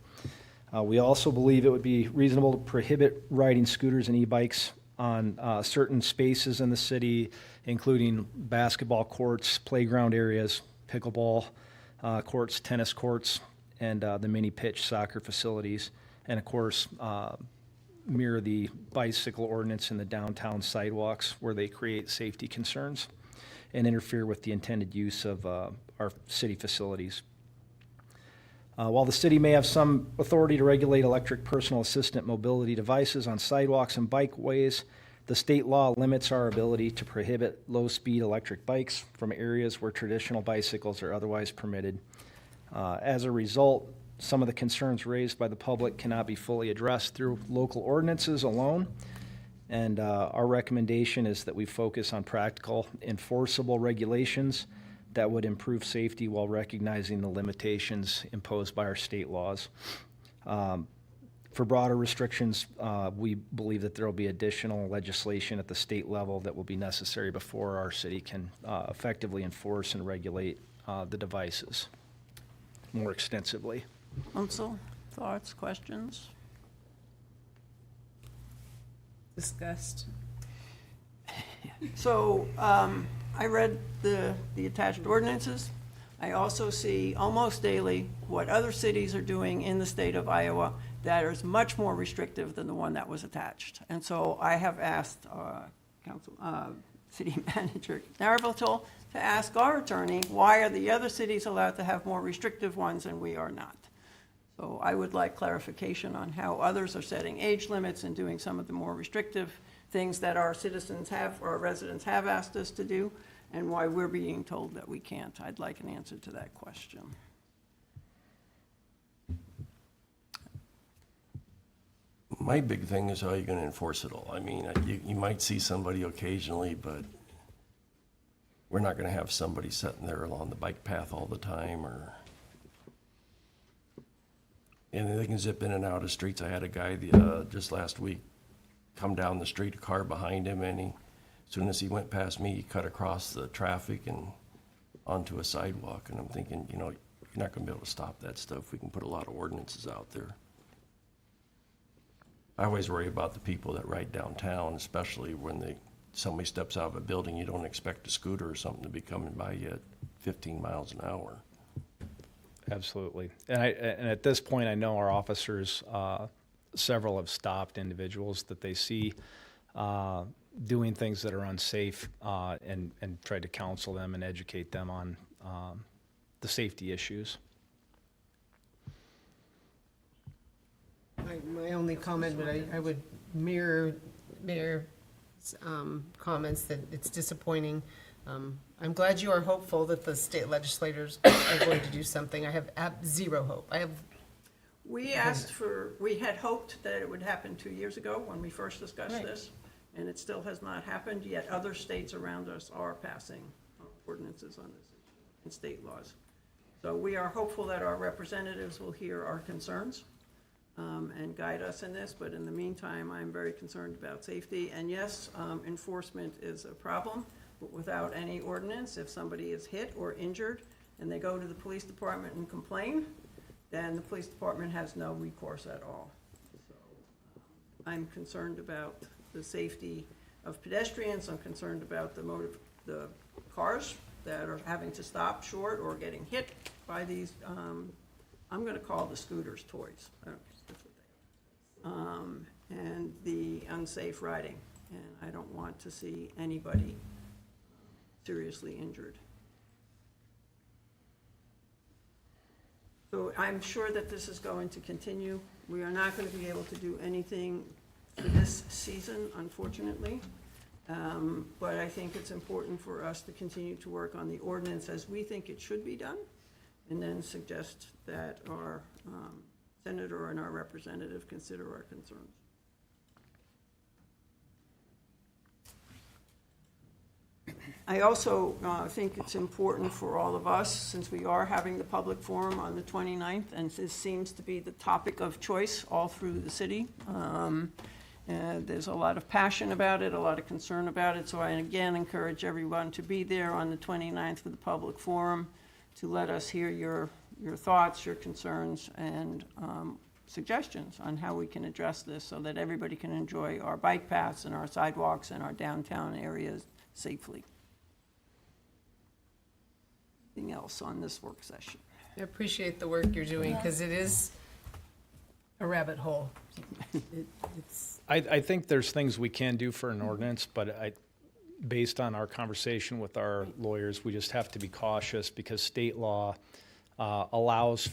We also believe it would be reasonable to prohibit riding scooters and e-bikes on certain spaces in the city, including basketball courts, playground areas, pickleball courts, tennis courts, and the mini pitch soccer facilities. And of course, mirror the bicycle ordinance in the downtown sidewalks where they create safety concerns and interfere with the intended use of our city facilities. While the city may have some authority to regulate electric personal assistant mobility devices on sidewalks and bikeways, the state law limits our ability to prohibit low-speed electric bikes from areas where traditional bicycles are otherwise permitted. As a result, some of the concerns raised by the public cannot be fully addressed through local ordinances alone, and our recommendation is that we focus on practical, enforceable regulations that would improve safety while recognizing the limitations imposed by our state laws. For broader restrictions, we believe that there will be additional legislation at the state level that will be necessary before our city can effectively enforce and regulate the devices more extensively. Council, thoughts, questions? Discussed. So, I read the attached ordinances. I also see almost daily what other cities are doing in the state of Iowa that is much more restrictive than the one that was attached. And so I have asked City Manager Narvatil to ask our attorney, why are the other cities allowed to have more restrictive ones and we are not? So I would like clarification on how others are setting age limits and doing some of the more restrictive things that our citizens have, or our residents have asked us to do, and why we're being told that we can't. I'd like an answer to that question. My big thing is how you're gonna enforce it all. I mean, you might see somebody occasionally, but we're not gonna have somebody sitting there along the bike path all the time, and they can zip in and out of streets. I had a guy just last week come down the street, a car behind him, and as soon as he went past me, he cut across the traffic and onto a sidewalk. And I'm thinking, you're not gonna be able to stop that stuff. We can put a lot of ordinances out there. I always worry about the people that ride downtown, especially when somebody steps out of a building, you don't expect a scooter or something to be coming by you at 15 miles an hour. Absolutely. And at this point, I know our officers, several have stopped individuals that they see doing things that are unsafe, and tried to counsel them and educate them on the safety issues. My only comment, but I would mirror Mayor's comments that it's disappointing. I'm glad you are hopeful that the state legislators are going to do something. I have zero hope. We had hoped that it would happen 2 years ago when we first discussed Right. this, and it still has not happened, yet other states around us are passing ordinances on this issue and state laws. So we are hopeful that our representatives will hear our concerns and guide us in this, but in the meantime, I'm very concerned about safety. And yes, enforcement is a problem, but without any ordinance, if somebody is hit or injured and they go to the police department and complain, then the police department has no recourse at all. So I'm concerned about the safety of pedestrians. I'm concerned about the cars that are having to stop short or getting hit by these, I'm gonna call the scooters toys. I don't know, that's what they are. And the unsafe riding. And I don't want to see anybody seriously injured. So I'm sure that this is going to continue. We are not going to be able to do anything for this season, unfortunately. But I think it's important for us to continue to work on the ordinance as we think it should be done, and then suggest that our senator and our representative consider our concerns. I also think it's important for all of us, since we are having the public forum on the 29th, and this seems to be the topic of choice all through the city. And there's a lot of passion about it, a lot of concern about it, so I again encourage everyone to be there on the 29th for the public forum, to let us hear your thoughts, your concerns, and suggestions on how we can address this so that everybody can enjoy our bike paths and our sidewalks and our downtown areas safely. Anything else on this work session? I appreciate the work you're doing, because it is a rabbit hole. It's, I think there's things we can do for an ordinance, but based on our conversation with our lawyers, we just have to be cautious because state law allows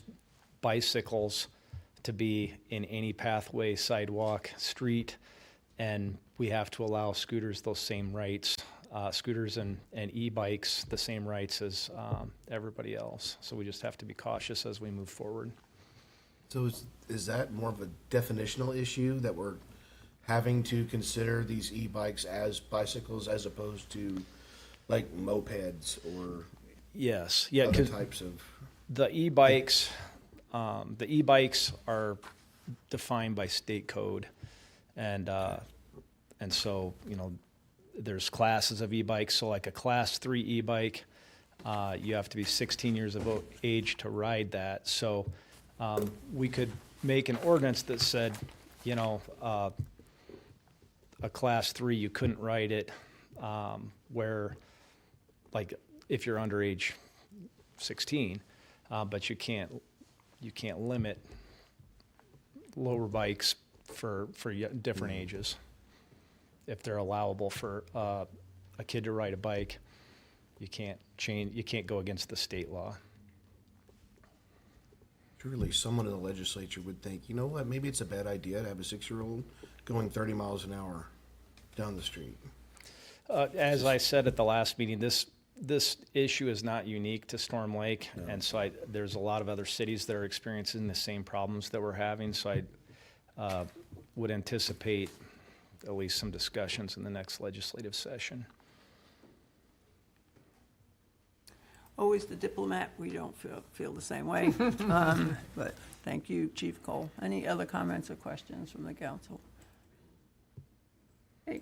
bicycles to be in any pathway, sidewalk, street, and we have to allow scooters those same rights. Scooters and e-bikes the same rights as everybody else. So we just have to be cautious as we move forward. So is that more of a definitional issue that we're having to consider these e-bikes as bicycles as opposed to like mopeds or Yes, yeah, other because types of? the e-bikes are defined by state code, and so there's classes of e-bikes. So like a class 3 e-bike, you have to be 16 years of age to ride that. So we could make an ordinance that said, a class 3, you couldn't ride it, where, like, if you're under age 16, but you can't limit lower bikes for different ages. If they're allowable for a kid to ride a bike, you can't go against the state law. Surely someone in the legislature would think, you know what, maybe it's a bad idea to have a 6-year-old going 30 miles an hour down the street. As I said at the last meeting, this issue is not unique to Storm Lake, and so there's a lot of other cities that are experiencing the same problems that we're having, so I would anticipate at least some discussions in the next legislative session. Always the diplomat, we don't feel the same way. But thank you, Chief Cole. Any other comments or questions from the council? Okay,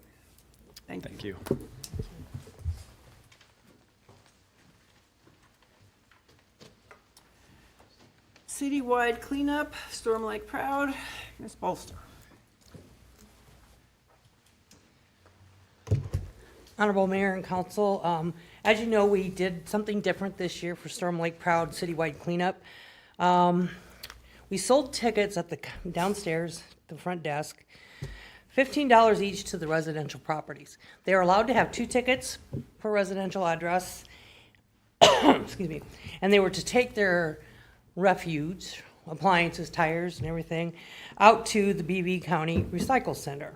thank you. Citywide cleanup, Storm Lake Proud, Ms. Bolster. Honorable Mayor and Council, as you know, we did something different this year for Storm Lake Proud Citywide Cleanup. We sold tickets at the downstairs, the front desk, $15 each to the residential properties. They are allowed to have 2 tickets per residential address, excuse me, and they were to take their refuse, appliances, tires, and everything, out to the BV County Recycle Center.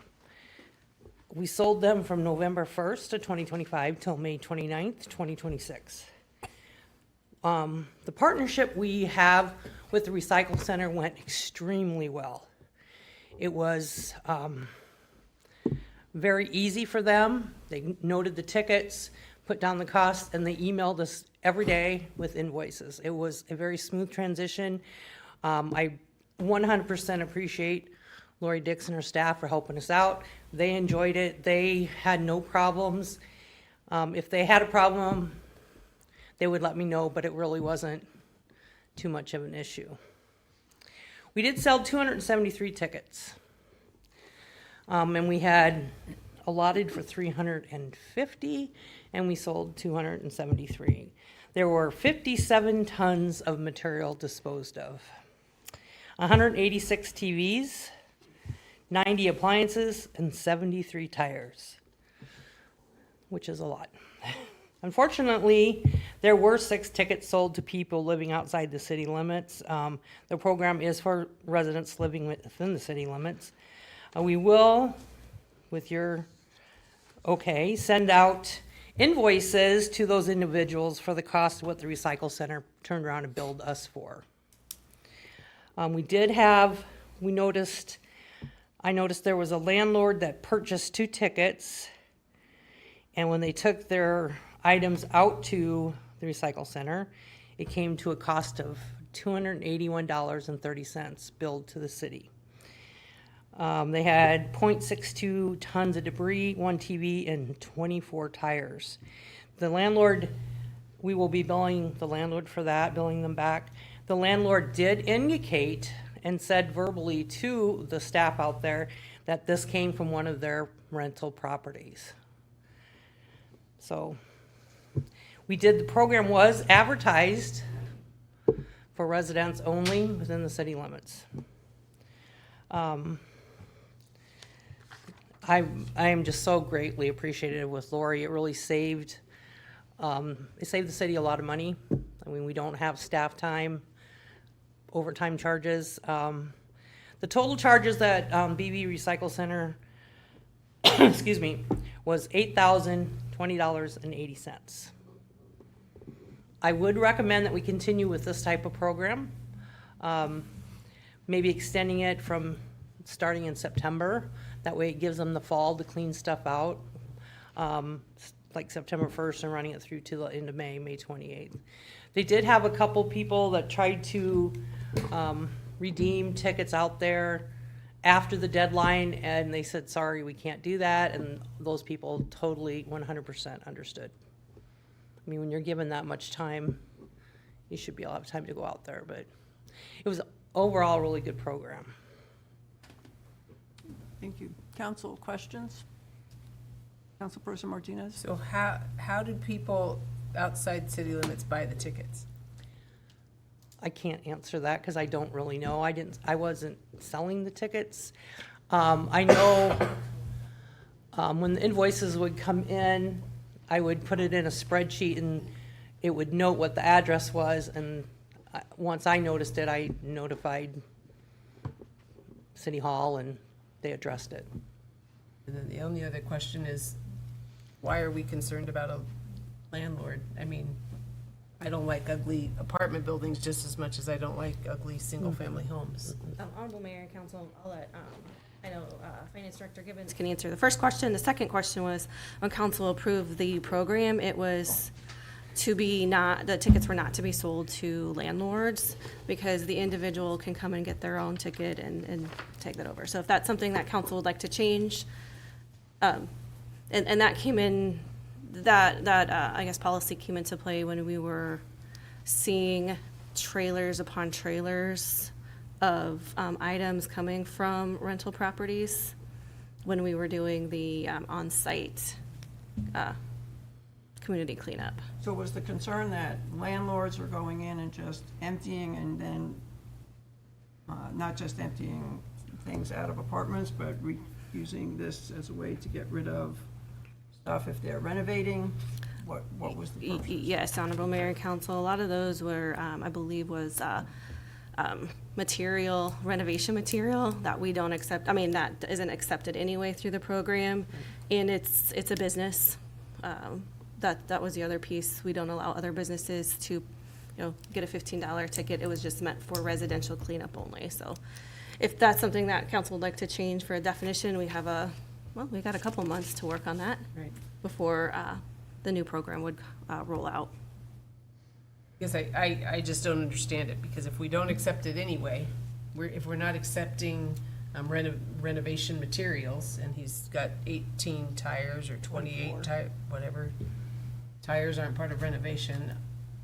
We sold them from November 1st of 2025 till May 29th, 2026. The partnership we have with the Recycle Center went extremely well. It was very easy for them. They noted the tickets, put down the cost, and they emailed us every day with invoices. It was a very smooth transition. I 100% appreciate Lori Dix and her staff for helping us out. They enjoyed it. They had no problems. If they had a problem, they would let me know, but it really wasn't too much of an issue. We did sell 273 tickets. And we had allotted for 350, and we sold 273. There were 57 tons of material disposed of. 186 TVs, 90 appliances, and 73 tires, which is a lot. Unfortunately, there were 6 tickets sold to people living outside the city limits. The program is for residents living within the city limits. We will, with your okay, send out invoices to those individuals for the cost of what the Recycle Center turned around and billed us for. I noticed there was a landlord that purchased 2 tickets, and when they took their items out to the recycle center, it came to a cost of $281.30 billed to the city. They had 0.62 tons of debris, 1 TV, and 24 tires. The landlord, we will be billing the landlord for that, billing them back. The landlord did indicate and said verbally to the staff out there that this came from one of their rental properties. So the program was advertised for residents only within the city limits. I am just so greatly appreciative with Lori. It really saved the city a lot of money. I mean, we don't have staff time, overtime charges. The total charges that BB Recycle Center, excuse me, was $8,020.80. I would recommend that we continue with this type of program, maybe extending it from starting in September. That way it gives them the fall to clean stuff out, like September 1st and running it through to the end of May 28th. They did have a couple people that tried to redeem tickets out there after the deadline, and they said, sorry, we can't do that, and those people totally 100% understood. I mean, when you're given that much time, you should be able to have time to go out there, but it was overall a really good program. Thank you. Council, questions? Councilperson Martinez? So how did people outside city limits buy the tickets? I can't answer that because I don't really know. I wasn't selling the tickets. I know when the invoices would come in, I would put it in a spreadsheet and it would note what the address was, and once I noticed it, I notified City Hall and they addressed it. And then the only other question is, why are we concerned about a landlord? I mean, I don't like ugly apartment buildings just as much as I don't like ugly single-family homes. Honorable Mayor and Council, I'll let, I know Finance Director Gibbons can answer the first question. The second question was, when council approved the program, it was the tickets were not to be sold to landlords because the individual can come and get their own ticket and take that over. So if that's something that council would like to change, and that came in, I guess policy came into play when we were seeing trailers upon trailers of items coming from rental properties when we were doing the on-site community cleanup. So was the concern that landlords were going in and just emptying and then, not just emptying things out of apartments, but using this as a way to get rid of stuff if they're renovating? What was the purpose? Yes, Honorable Mayor and Council, a lot of those were, I believe was renovation material that we don't accept, that isn't accepted anyway through the program, and it's a business. That was the other piece. We don't allow other businesses to, get a $15 ticket. It was just meant for residential cleanup only. So if that's something that council would like to change for a definition, we got a couple months to work on that before the new program would roll out. Because I just don't understand it, because if we don't accept it anyway, if we're not accepting renovation materials, and he's got 18 tires or 28 whatever, tires aren't part of renovation,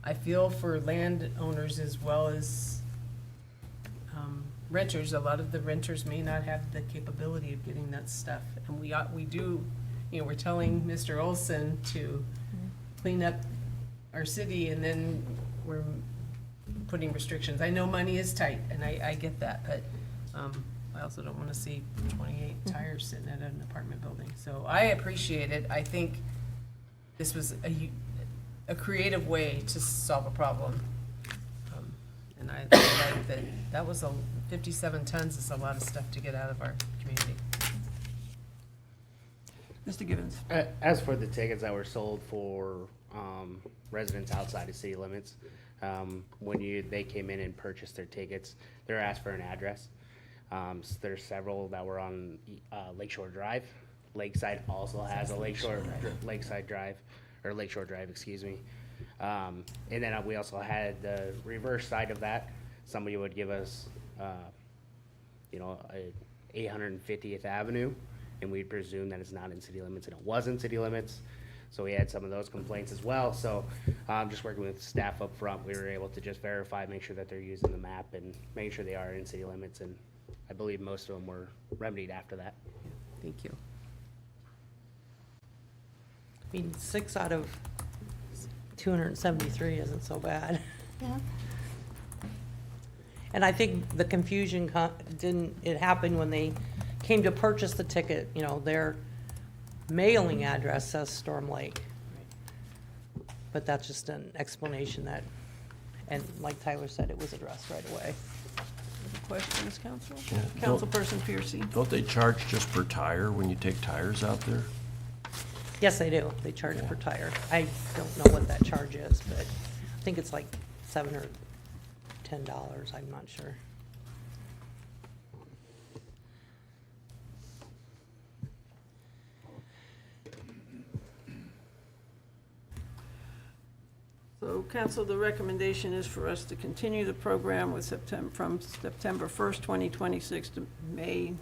I feel for landowners as well as renters. A lot of the renters may not have the capability of getting that stuff, and we do, we're telling Mr. Olson to clean up our city, and then we're putting restrictions. I know money is tight, and I get that, but I also don't want to see 28 tires sitting at an apartment building. So I appreciate it. I think this was a creative way to solve a problem. And I like that was 57 tons is a lot of stuff to get out of our community. Mr. Gibbons? As for the tickets that were sold for residents outside of city limits, when they came in and purchased their tickets, they were asked for an address. So there's several that were on Lakeshore Drive. Lakeside also has a Lakeside Drive or Lakeshore Drive, excuse me. And then we also had the reverse side of that. Somebody would give us, you know, a 850th Avenue, and we'd presume that it's not in city limits, and it was in city limits. So we had some of those complaints as well. So just working with staff up front, we were able to just verify, make sure that they're using the map and making sure they are in city limits. And I believe most of them were remedied after that. Thank you. I mean, 6 out of 273 isn't so bad. Yeah. And I think the confusion it happened when they came to purchase the ticket, you know, their mailing address says Storm Lake. But that's just an explanation that, and like Tyler said, it was addressed right away. Other questions, council? Yeah. Councilperson Piercy. Don't they charge just per tire when you take tires out there? Yes, they do. They charge per tire. I don't know what that charge is, but I think it's like $7 or $10. I'm not sure. So, council, the recommendation is for us to continue the program with from September 1st, 2026 to May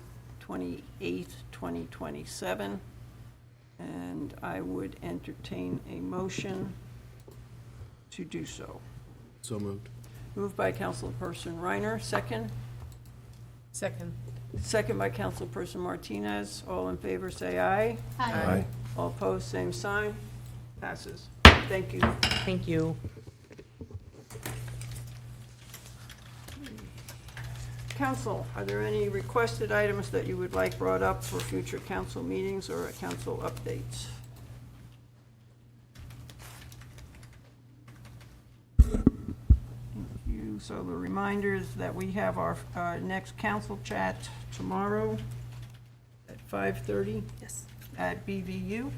28th, 2027. And I would entertain a motion to do so. So moved. Moved by Councilperson Reiner, second. Second. Second by Councilperson Martinez. All in favor, say aye. Aye. All opposed, same sign. Passes. Thank you. Thank you. Council, are there any requested items that you would like brought up for future council meetings or council updates? Thank you. So the reminder is that we have our next council chat tomorrow at 5:30 Yes. at BVU.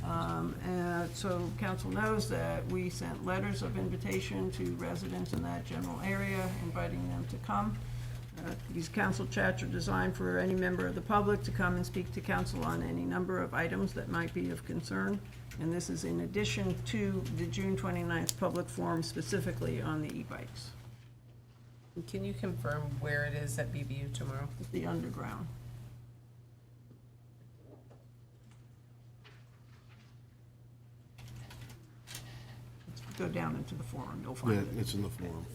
And so council knows that we sent letters of invitation to residents in that general area, inviting them to come. These council chats are designed for any member of the public to come and speak to council on any number of items that might be of concern. And this is in addition to the June 29th public forum specifically on the e-bikes, Can you confirm where it is at BBU tomorrow? the underground. Let's go down into the forum, you'll find Yeah, it. it's in the forum.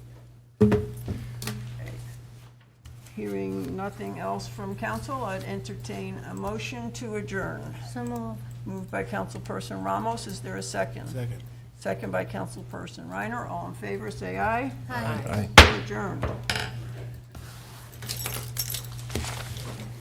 Hearing nothing else from council, I'd entertain a motion to adjourn. So moved. Moved by Councilperson Ramos. Is there a second? Second. Second by Councilperson Reiner. All in favor, say aye. Aye. Adjourned.